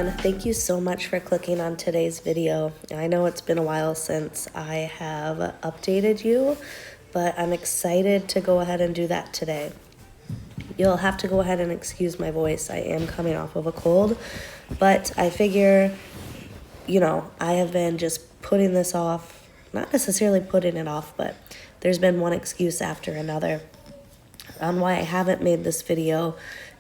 everyone. Thank you so much for clicking on today's video. I know it's been a while since I have updated you, but I'm excited to go ahead and do that today. You'll have to go ahead and excuse my voice. I am coming off of a cold, but I figure, I have been just putting this off, not necessarily putting it off, but there's been one excuse after another on why I haven't made this video.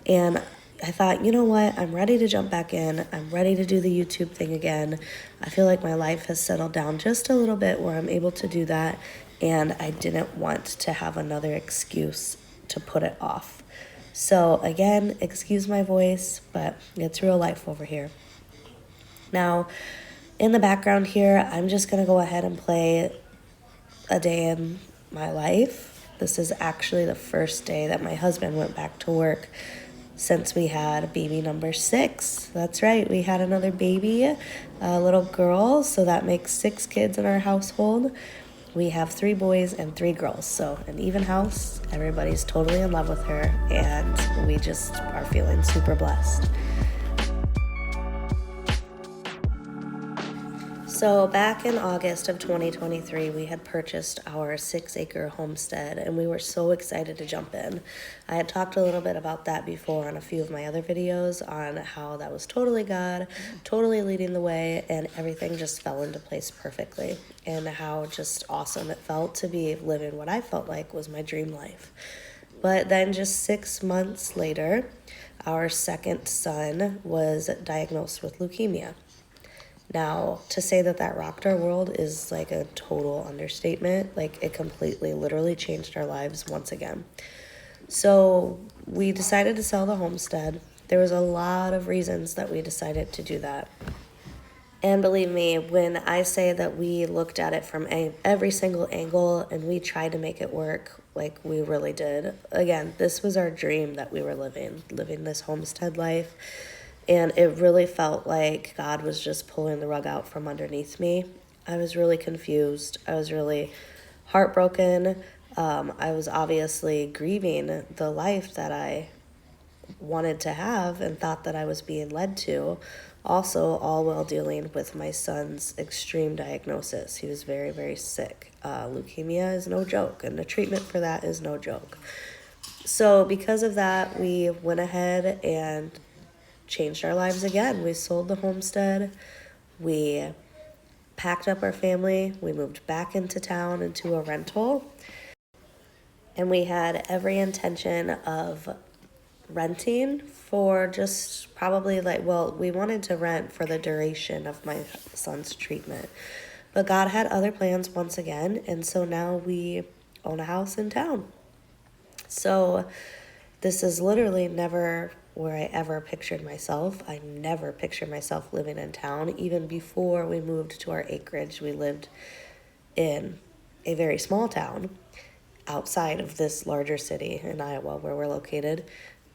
And I thought, you know what, I'm ready to jump back in. I'm ready to do the YouTube thing again. I feel like my life has settled down just a little bit where I'm able to do that, and I didn't want to have another excuse to put it off. So again, excuse my voice, but it's real life over here. Now, in the background here, I'm just going to go ahead and play a day in my life. This is actually the first day that my husband went back to work since we had baby number 6. That's right, we had another baby, a little girl, so that makes 6 kids in our household. We have 3 boys and 3 girls, so an even house. Everybody's totally in love with her, and we just are feeling super blessed. So back in August of 2023, we had purchased our 6-acre homestead, and we were so excited to jump in. I had talked a little bit about that before on a few of my other videos on how that was totally God, totally leading the way, and everything just fell into place perfectly, and how just awesome it felt to be living what I felt like was my dream life. But then just 6 months later, our second son was diagnosed with leukemia. Now, to say that rocked our world is like a total understatement. Like, it completely, literally changed our lives once again. So we decided to sell the homestead. There was a lot of reasons that we decided to do that. And believe me, when I say that we looked at it from every single angle and we tried to make it work, like we really did. Again, this was our dream that we were living this homestead life. And it really felt like God was just pulling the rug out from underneath me. I was really confused. I was really heartbroken. I was obviously grieving the life that I wanted to have and thought that I was being led to. Also, all while dealing with my son's extreme diagnosis. He was very, very sick. Leukemia is no joke, and the treatment for that is no joke. So because of that, we went ahead and changed our lives again. We sold the homestead. We packed up our family. We moved back into town into a rental. And we had every intention of renting for just probably we wanted to rent for the duration of my son's treatment. But God had other plans once again. And so now we own a house in town. So this is literally never where I ever pictured myself. I never pictured myself living in town. Even before we moved to our acreage, we lived in a very small town outside of this larger city in Iowa where we're located.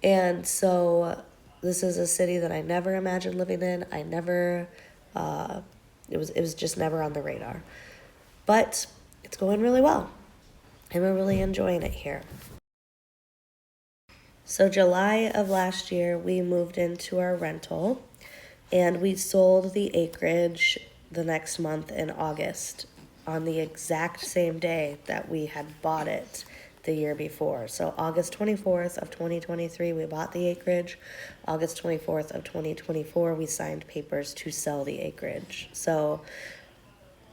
And so this is a city that I never imagined living in. I never, it was just never on the radar. But it's going really well, and we're really enjoying it here. So July of last year, we moved into our rental, and we sold the acreage the next month in August on the exact same day that we had bought it the year before. So August 24th of 2023, we bought the acreage. August 24th of 2024, we signed papers to sell the acreage. So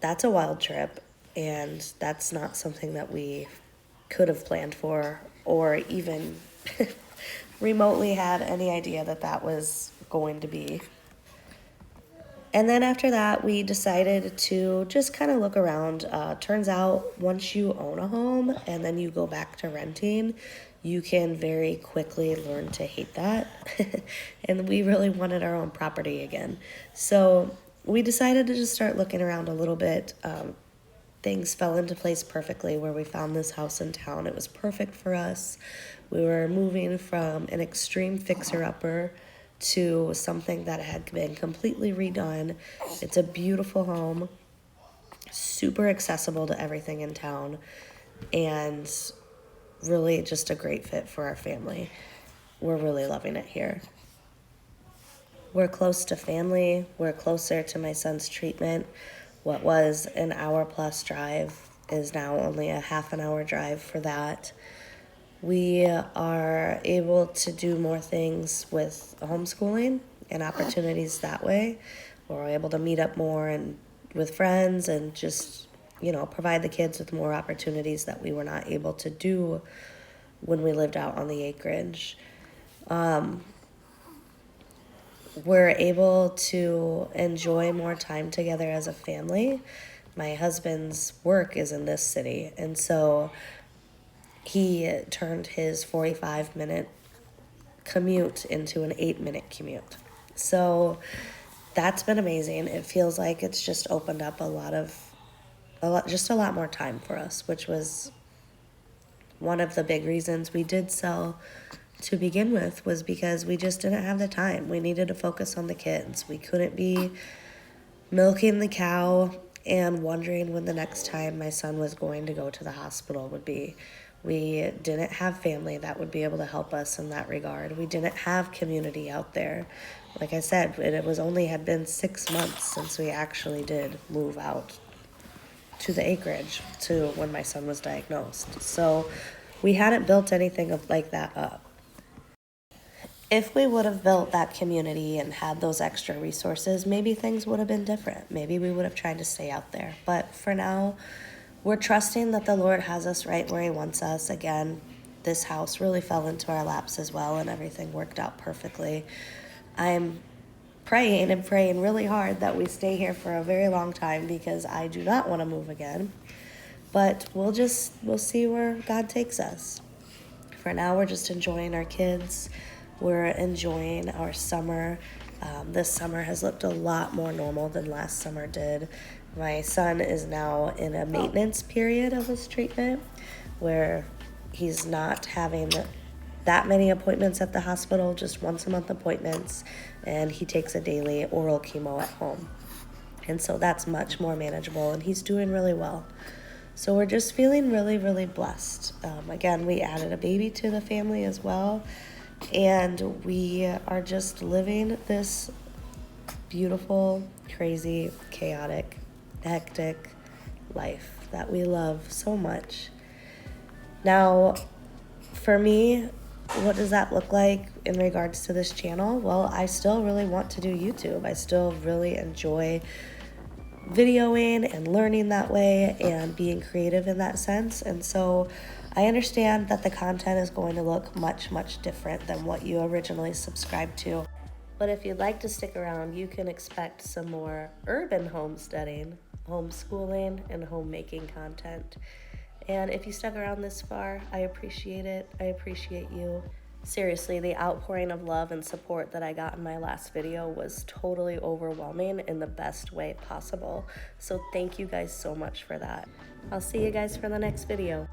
that's a wild trip, and that's not something that we could have planned for or even remotely had any idea that was going to be. And then after that, we decided to just kind of look around. Turns out once you own a home and then you go back to renting, you can very quickly learn to hate that. And we really wanted our own property again. So we decided to just start looking around a little bit. Things fell into place perfectly where we found this house in town. It was perfect for us. We were moving from an extreme fixer-upper to something that had been completely redone. It's a beautiful home, super accessible to everything in town, and really just a great fit for our family. We're really loving it here. We're close to family. We're closer to my son's treatment. What was an hour plus drive is now only a half an hour drive for that. We are able to do more things with homeschooling and opportunities that way. We're able to meet up more and with friends and just, provide the kids with more opportunities that we were not able to do when we lived out on the acreage. We're able to enjoy more time together as a family. My husband's work is in this city, and so he turned his 45-minute commute into an 8-minute commute. So that's been amazing. It feels like it's just opened up a lot more time for us, which was one of the big reasons we did sell to begin with, was because we just didn't have the time. We needed to focus on the kids. We couldn't be milking the cow and wondering when the next time my son was going to go to the hospital would be. We didn't have family that would be able to help us in that regard. We didn't have community out there. Like I said, had been 6 months since we actually did move out to the acreage to when my son was diagnosed. So we hadn't built anything like that up. If we would have built that community and had those extra resources, maybe things would have been different. Maybe we would have tried to stay out there. But for now, we're trusting that the Lord has us right where he wants us. Again, this house really fell into our laps as well, and everything worked out perfectly. I'm praying really hard that we stay here for a very long time, because I do not want to move again. But we'll see where God takes us. For now, we're just enjoying our kids. We're enjoying our summer. This summer has looked a lot more normal than last summer did. My son is now in a maintenance period of his treatment where he's not having that many appointments at the hospital, just once a month appointments, and he takes a daily oral chemo at home. And so that's much more manageable, and he's doing really well. So we're just feeling really, really blessed. Again, we added a baby to the family as well. And we are just living this beautiful, crazy, chaotic, hectic life that we love so much. Now, for me, what does that look like in regards to this channel? Well, I still really want to do YouTube. I still really enjoy videoing and learning that way and being creative in that sense. And so I understand that the content is going to look much, much different than what you originally subscribed to. But if you'd like to stick around, you can expect some more urban homesteading, homeschooling, and homemaking content. And if you stuck around this far, I appreciate it. I appreciate you. Seriously, the outpouring of love and support that I got in my last video was totally overwhelming in the best way possible. So thank you guys so much for that. I'll see you guys for the next video.